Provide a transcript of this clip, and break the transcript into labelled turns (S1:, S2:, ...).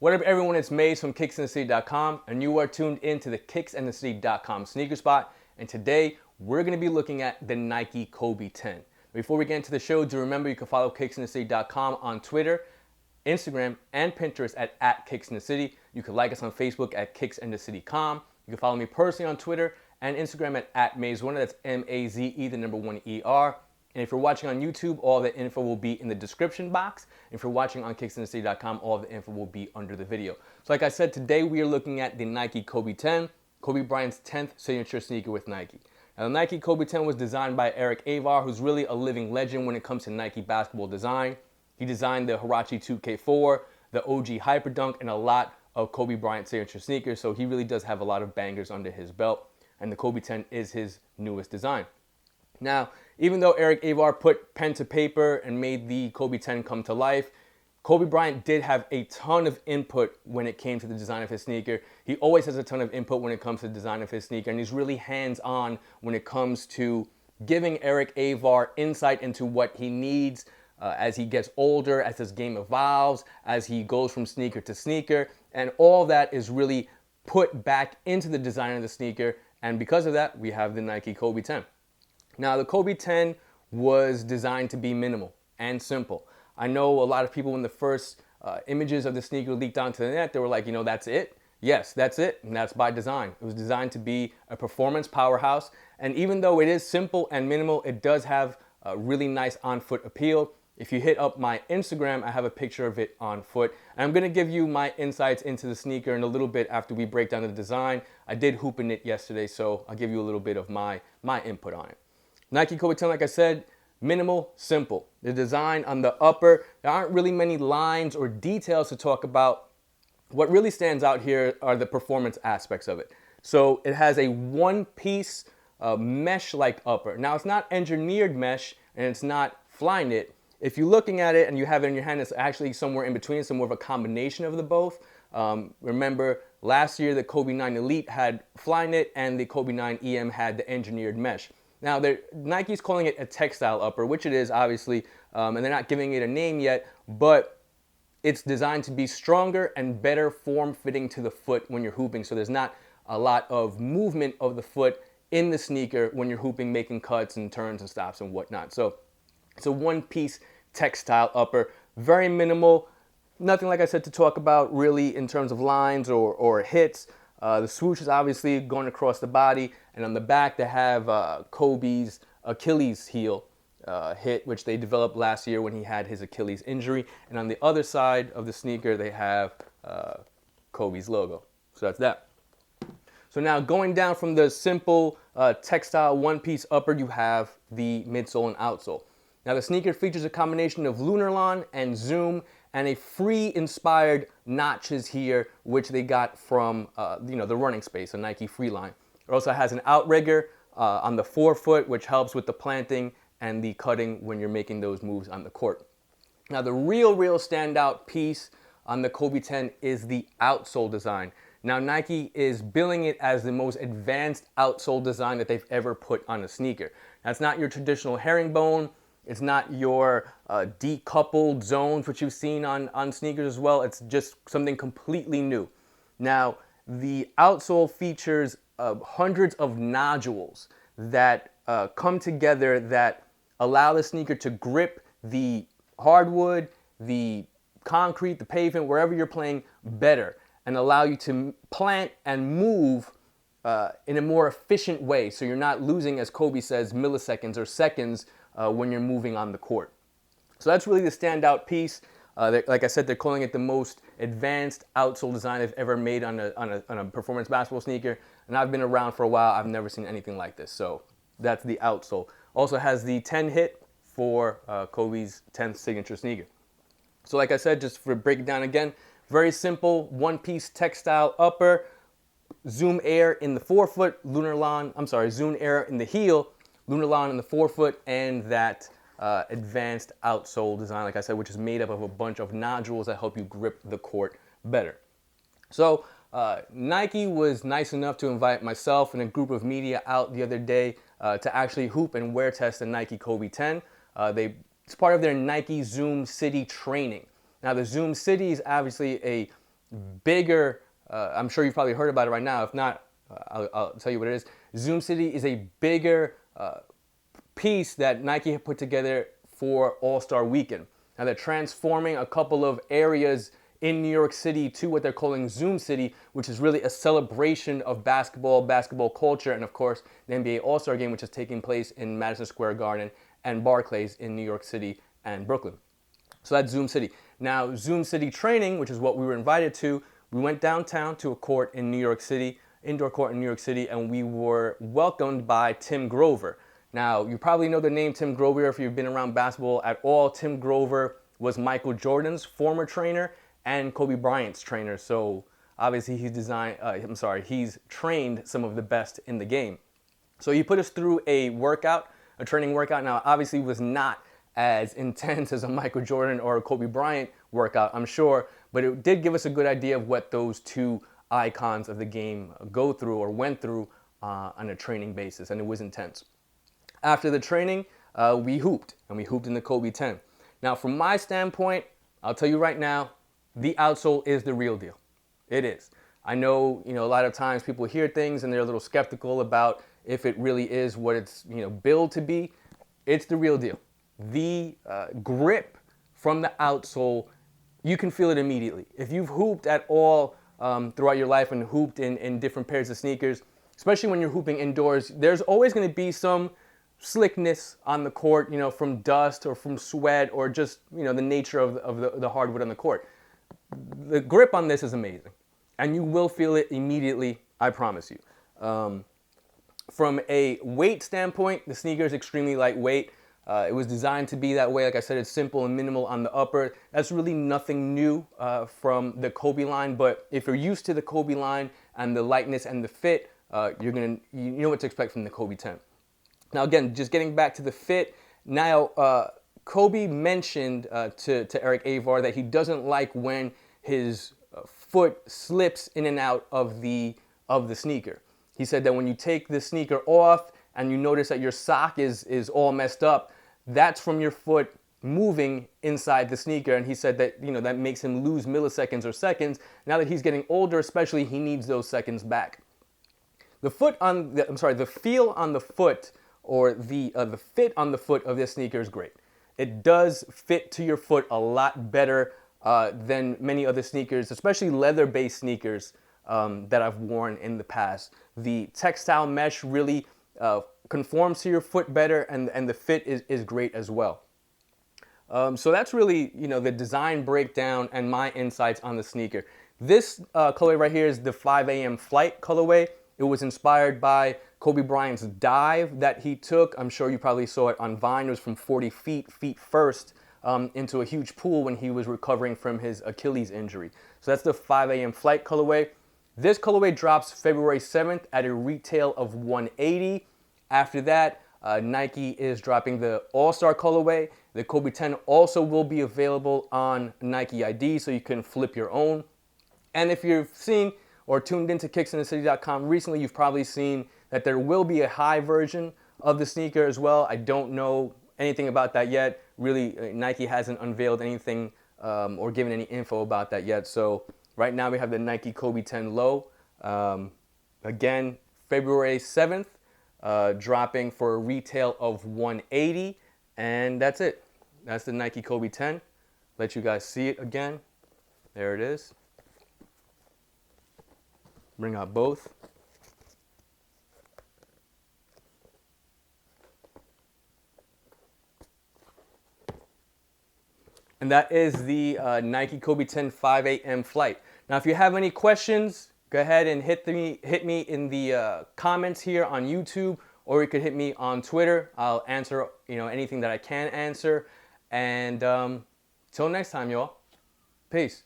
S1: What up, everyone? It's Maze from KixandtheCity.com, and you are tuned in to the KixandtheCity.com sneaker spot. And today, we're going to be looking at the Nike Kobe 10. Before we get into the show, do remember you can follow KixandtheCity.com on Twitter, Instagram, and Pinterest at KixandtheCity. You can like us on Facebook at KixandtheCity.com. You can follow me personally on Twitter and Instagram at Maze1. That's M-A-Z-E, the number 1-E-R. And if you're watching on YouTube, all the info will be in the description box. If you're watching on KixandtheCity.com, all the info will be under the video. So like I said, today we are looking at the Nike Kobe 10, Kobe Bryant's 10th signature sneaker with Nike. Now the Nike Kobe 10 was designed by Eric Avar, who's really a living legend when it comes to Nike basketball design. He designed the Huarache 2K4, the OG Hyperdunk, and a lot of Kobe Bryant signature sneakers, so he really does have a lot of bangers under his belt, and the Kobe 10 is his newest design. Now, even though Eric Avar put pen to paper and made the Kobe 10 come to life, Kobe Bryant did have a ton of input when it came to the design of his sneaker. He always has a ton of input when it comes to the design of his sneaker, and he's really hands-on when it comes to giving Eric Avar insight into what he needs as he gets older, as his game evolves, as he goes from sneaker to sneaker, and all that is really put back into the design of the sneaker, and because of that, we have the Nike Kobe 10. Now, the Kobe 10 was designed to be minimal and simple. I know a lot of people, when the first images of the sneaker leaked onto the net, they were like, that's it? Yes, that's it, and that's by design. It was designed to be a performance powerhouse, and even though it is simple and minimal, it does have a really nice on-foot appeal. If you hit up my Instagram, I have a picture of it on foot. And I'm going to give you my insights into the sneaker in a little bit after we break down the design. I did hoop in it yesterday, so I'll give you a little bit of my input on it. Nike Kobe 10, like I said, minimal, simple. The design on the upper, there aren't really many lines or details to talk about. What really stands out here are the performance aspects of it. So it has a one-piece mesh-like upper. Now, it's not engineered mesh, and it's not Flyknit. If you're looking at it and you have it in your hand, it's actually somewhere in between. It's more of a combination of the both. Remember, last year the Kobe 9 Elite had Flyknit, and the Kobe 9 EM had the engineered mesh. Now, Nike's calling it a textile upper, which it is, obviously, and they're not giving it a name yet, but it's designed to be stronger and better form-fitting to the foot when you're hooping, so there's not a lot of movement of the foot in the sneaker when you're hooping, making cuts and turns and stops and whatnot. So it's a one-piece textile upper, very minimal, nothing, like I said, to talk about really in terms of lines or hits. The swoosh is obviously going across the body, and on the back they have Kobe's Achilles heel hit, which they developed last year when he had his Achilles injury. And on the other side of the sneaker, they have Kobe's logo. So that's that. So now going down from the simple textile one-piece upper, you have the midsole and outsole. Now the sneaker features a combination of Lunarlon and Zoom, and a free-inspired notches here, which they got from the running space, a Nike Free line. It also has an outrigger on the forefoot, which helps with the planting and the cutting when you're making those moves on the court. Now the real standout piece on the Kobe 10 is the outsole design. Now Nike is billing it as the most advanced outsole design that they've ever put on a sneaker. That's not your traditional herringbone. It's not your decoupled zones, which you've seen on sneakers as well. It's just something completely new. Now, the outsole features hundreds of nodules that come together that allow the sneaker to grip the hardwood, the concrete, the pavement, wherever you're playing better, and allow you to plant and move in a more efficient way. So you're not losing, as Kobe says, milliseconds or seconds when you're moving on the court. So that's really the standout piece. Like I said, they're calling it the most advanced outsole design they've ever made on a performance basketball sneaker. And I've been around for a while. I've never seen anything like this. So that's the outsole. Also has the 10 hit for Kobe's 10th signature sneaker. So like I said, just for break it down again, very simple one-piece textile upper, Zoom Air in the forefoot, Zoom Air in the heel, Lunarlon in the forefoot, and that advanced outsole design, like I said, which is made up of a bunch of nodules that help you grip the court better. So Nike was nice enough to invite myself and a group of media out the other day to actually hoop and wear test the Nike Kobe 10. It's part of their Nike Zoom City training. Now the Zoom City is obviously a bigger, I'm sure you've probably heard about it right now. If not, I'll tell you what it is. Zoom City is a bigger piece that Nike had put together for All-Star Weekend. Now they're transforming a couple of areas in New York City to what they're calling Zoom City, which is really a celebration of basketball culture, and of course the NBA All-Star Game, which is taking place in Madison Square Garden and Barclays in New York City and Brooklyn. So that's Zoom City. Now Zoom City training, which is what we were invited to, we went downtown to a court in New York City, indoor court in New York City, and we were welcomed by Tim Grover. Now, you probably know the name Tim Grover if you've been around basketball at all. Tim Grover was Michael Jordan's former trainer and Kobe Bryant's trainer. So obviously he's trained some of the best in the game. So he put us through a training workout. Now, obviously it was not as intense as a Michael Jordan or a Kobe Bryant workout, I'm sure, but it did give us a good idea of what those two icons of the game go through or went through on a training basis, and it was intense. After the training, we hooped, and we hooped in the Kobe 10. Now, from my standpoint, I'll tell you right now, the outsole is the real deal. It is. I know, a lot of times people hear things and they're a little skeptical about if it really is what it's, billed to be. It's the real deal. The grip from the outsole, you can feel it immediately. If you've hooped at all throughout your life and hooped in different pairs of sneakers, especially when you're hooping indoors, there's always going to be some slickness on the court, from dust or from sweat or just, the nature of the hardwood on the court. The grip on this is amazing, and you will feel it immediately, I promise you. From a weight standpoint, the sneaker is extremely lightweight. It was designed to be that way. Like I said, it's simple and minimal on the upper. That's really nothing new from the Kobe line, but if you're used to the Kobe line and the lightness and the fit, you know what to expect from the Kobe 10. Now, again, just getting back to the fit. Now, Kobe mentioned to Eric Avar that he doesn't like when his foot slips in and out of the sneaker. He said that when you take the sneaker off and you notice that your sock is all messed up, that's from your foot moving inside the sneaker. And he said that, that makes him lose milliseconds or seconds. Now that he's getting older, especially, he needs those seconds back. The feel on the foot, or the fit on the foot of this sneaker is great. It does fit to your foot a lot better than many other sneakers, especially leather-based sneakers that I've worn in the past. The textile mesh really conforms to your foot better, and the fit is great as well. So that's really, the design breakdown and my insights on the sneaker. This colorway right here is the 5 a.m. Flight colorway. It was inspired by Kobe Bryant's dive that he took. I'm sure you probably saw it on Vine. It was from 40 feet first into a huge pool when he was recovering from his Achilles injury. So that's the 5 a.m. Flight colorway. This colorway drops February 7th at a retail of $180. After that, Nike is dropping the All-Star colorway. The Kobe 10 also will be available on Nike ID, so you can flip your own. And if you've seen or tuned into KixandtheCity.com recently, you've probably seen that there will be a high version of the sneaker as well. I don't know anything about that yet. Really, Nike hasn't unveiled anything or given any info about that yet. So right now we have the Nike Kobe 10 Low. Again, February 7th, dropping for a retail of $180. And that's it. That's the Nike Kobe 10. Let you guys see it again. There it is. Bring out both. And that is the Nike Kobe 10 5 a.m. Flight. Now, if you have any questions, go ahead and hit me in the comments here on YouTube, or you could hit me on Twitter. I'll answer anything that I can answer. And till next time, y'all. Peace.